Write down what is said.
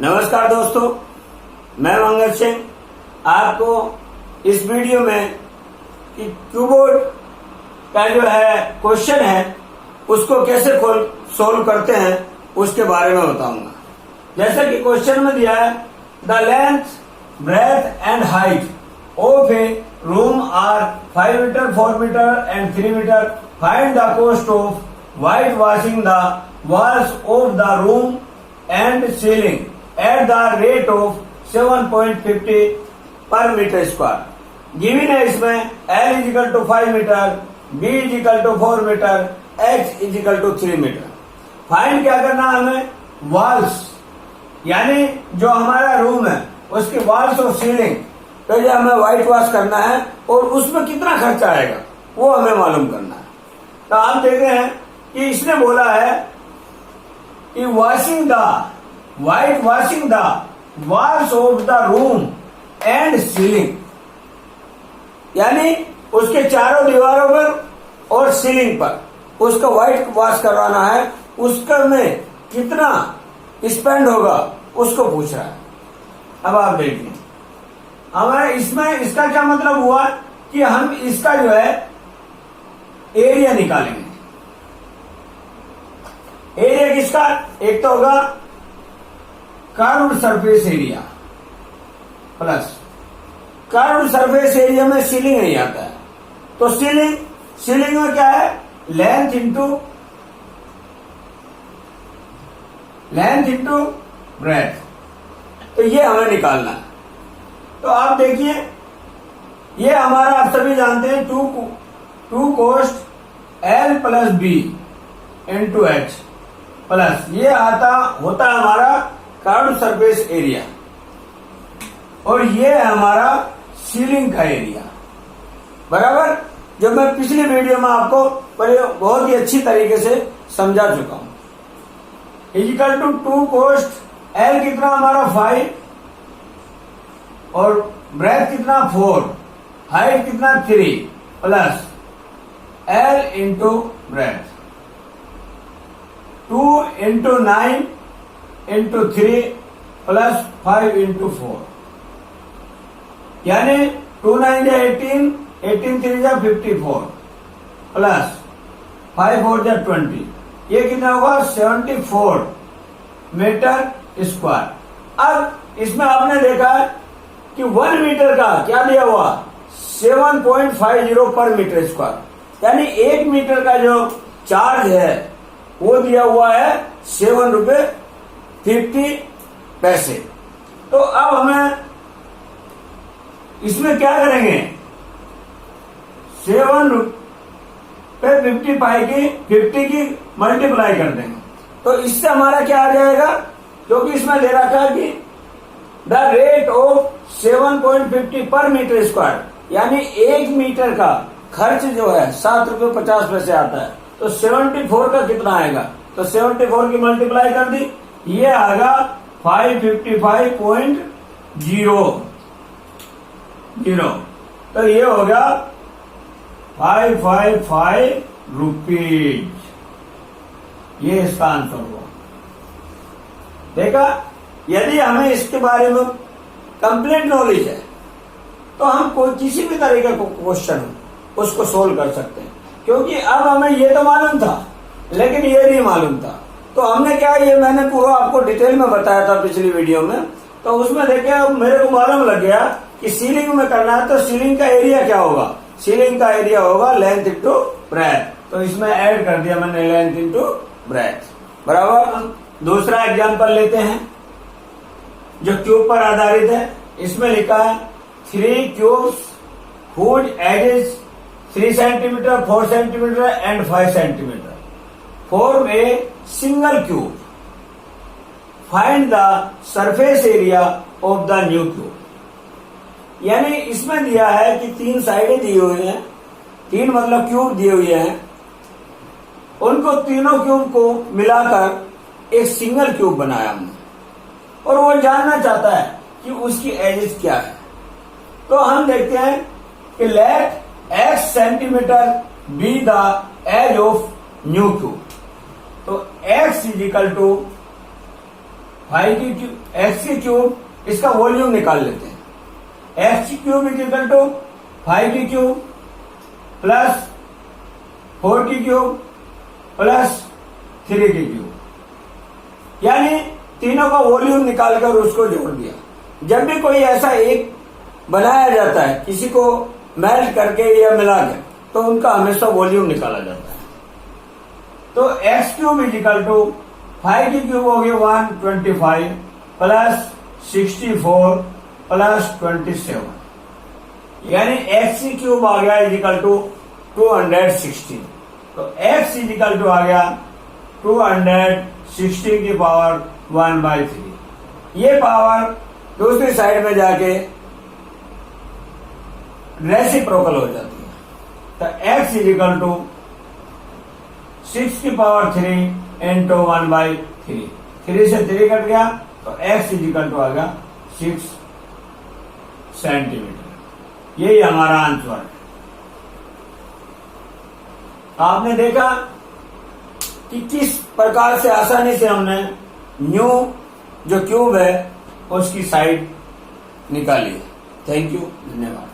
नमस्कार दोस्तों, मैं मंगल सिंह आपको इस वीडियो में कि कीबोर्ड का जो है क्वेश्चन है उसको कैसे सोल्व करते हैं उसके बारे में बताऊंगा। जैसा कि क्वेश्चन में दिया है, the length, breadth and height of a room are 5 metre, 4 metre and 3 metre. Find the cost of white washing the walls of the room and ceiling at the rate of 7.50 per meter square। गिवन है इसमें L is equal to 5 metre, B is equal to 4 metre, H is equal to 3 metre. Find क्या करना है हमें? Walls यानी जो हमारा रूम है उसकी वॉल्स और सीलिंग पहले हमें व्हाइट वॉश करना है और उसमें कितना खर्चा आएगा वो हमें मालूम करना है। तो आप देख रहे हैं कि इसने बोला है कि washing the white washing the walls of the room and ceiling, यानी उसके चारों दीवारों पर और सीलिंग पर उसका व्हाइट वॉश करवाना है। उसका में कितना स्पेंड होगा उसको पूछ रहा है। अब आप देखिए हमारे इसमें इसका क्या मतलब हुआ कि हम इसका जो है एरिया निकालेंगे। एरिया किसका? एक तो होगा curved surface area plus curved surface area में सीलिंग नहीं आता है, तो सीलिंग में क्या है? Length into breadth. तो ये हमें निकालना है। तो आप देखिए ये हमारा आप सभी जानते हैं two cost L plus B into H plus ये होता है हमारा कर्व्ड सरफेस एरिया और ये है हमारा सीलिंग का एरिया। बराबर, जो मैं पिछली वीडियो में आपको बहुत ही अच्छी तरीके से समझा चुका हूं। इक्वल टू 2 कोस्ट L कितना हमारा 5 और ब्रेथ कितना 4, हाइट कितना 3 plus L into breadth 2 into 9 into 3 plus 5 into 4, यानी 2 9 जा 18, 18 3 जा 54 प्लस 5 4 जा 20, ये कितना होगा 74 मीटर स्क्वायर। अब इसमें आपने देखा कि 1 मीटर का क्या दिया हुआ 7.50 पर मीटर स्क्वायर, यानी 1 मीटर का जो चार्ज है वो दिया हुआ है 7 रुपए 50 पैसे। तो अब हमें इसमें क्या करेंगे? 7 रुपए 50 की मल्टीप्लाई कर देंगे। तो इससे हमारा क्या आ जाएगा? क्योंकि इसमें दे रखा है कि द रेट ऑफ 7.50 पर मीटर स्क्वायर, यानी 1 मीटर का खर्च जो है 7 रुपए 50 पैसे आता है। तो 74 का कितना आएगा? तो 74 की मल्टीप्लाई कर दी, ये आएगा 555.00। तो ये हो गया 555 रुपीज। ये इसका आंसर हुआ। देखा, यदि हमें इसके बारे में कंप्लीट नॉलेज है तो हम कोई किसी भी तरीके का क्वेश्चन उसको सोल्व कर सकते हैं। क्योंकि अब हमें ये तो मालूम था लेकिन ये नहीं मालूम था, तो हमने क्या, ये मैंने पूरा आपको डिटेल में बताया था पिछली वीडियो में। तो उसमें देखिए अब मेरे को मालूम लग गया कि सीलिंग में करना है तो सीलिंग का एरिया क्या होगा? सीलिंग का एरिया होगा लेंथ इंटू ब्रेथ। तो इसमें ऐड कर दिया मैंने लेंथ इंटू ब्रेथ। बराबर, हम दूसरा एग्जाम्पल लेते हैं जो क्यूब पर आधारित है। इसमें लिखा है 3 cubes whose edges 3 centimetre, 4 centimetre and 5 centimetre form a single cube. Find the surface area of the new cube. यानी इसमें दिया है कि 3 साइडें दी हुई हैं, 3 मतलब क्यूब दिए हुए हैं, उनको तीनों क्यूब को मिलाकर एक सिंगल क्यूब बनाया हमने और वो जानना चाहता है कि उसकी एजेस क्या है। तो हम देखते हैं कि let x centimetre be the edge of new cube. तो x is equal to x की क्यूब, इसका वॉल्यूम निकाल लेते हैं। एक्स की क्यूब इज इक्वल टू 5 की क्यूब प्लस 4 की क्यूब प्लस 3 की क्यूब, यानी तीनों का वॉल्यूम निकालकर उसको जोड़ दिया। जब भी कोई ऐसा एक बनाया जाता है किसी को मेल्ट करके या मिलाकर, तो उनका हमेशा वॉल्यूम निकाला जाता है। तो x cube is equal to 5 की क्यूब हो गई 125 प्लस 64 प्लस 27, यानी एक्स की क्यूब आ गया इज इक्वल टू 216। तो एक्स इज इक्वल टू आ गया 216 की पावर 1/3। ये पावर दूसरी साइड में जाके रेसिप्रोकल हो जाती है। तो x इज इक्वल टू 6 की पावर 3 इंटू 1/3। 3 से 3 कट गया तो x इज इक्वल टू आ गया 6 सेंटीमीटर। यही हमारा आंसर है। आपने देखा कि किस प्रकार से आसानी से हमने न्यू जो क्यूब है उसकी साइड निकाली है। थैंक यू, धन्यवाद।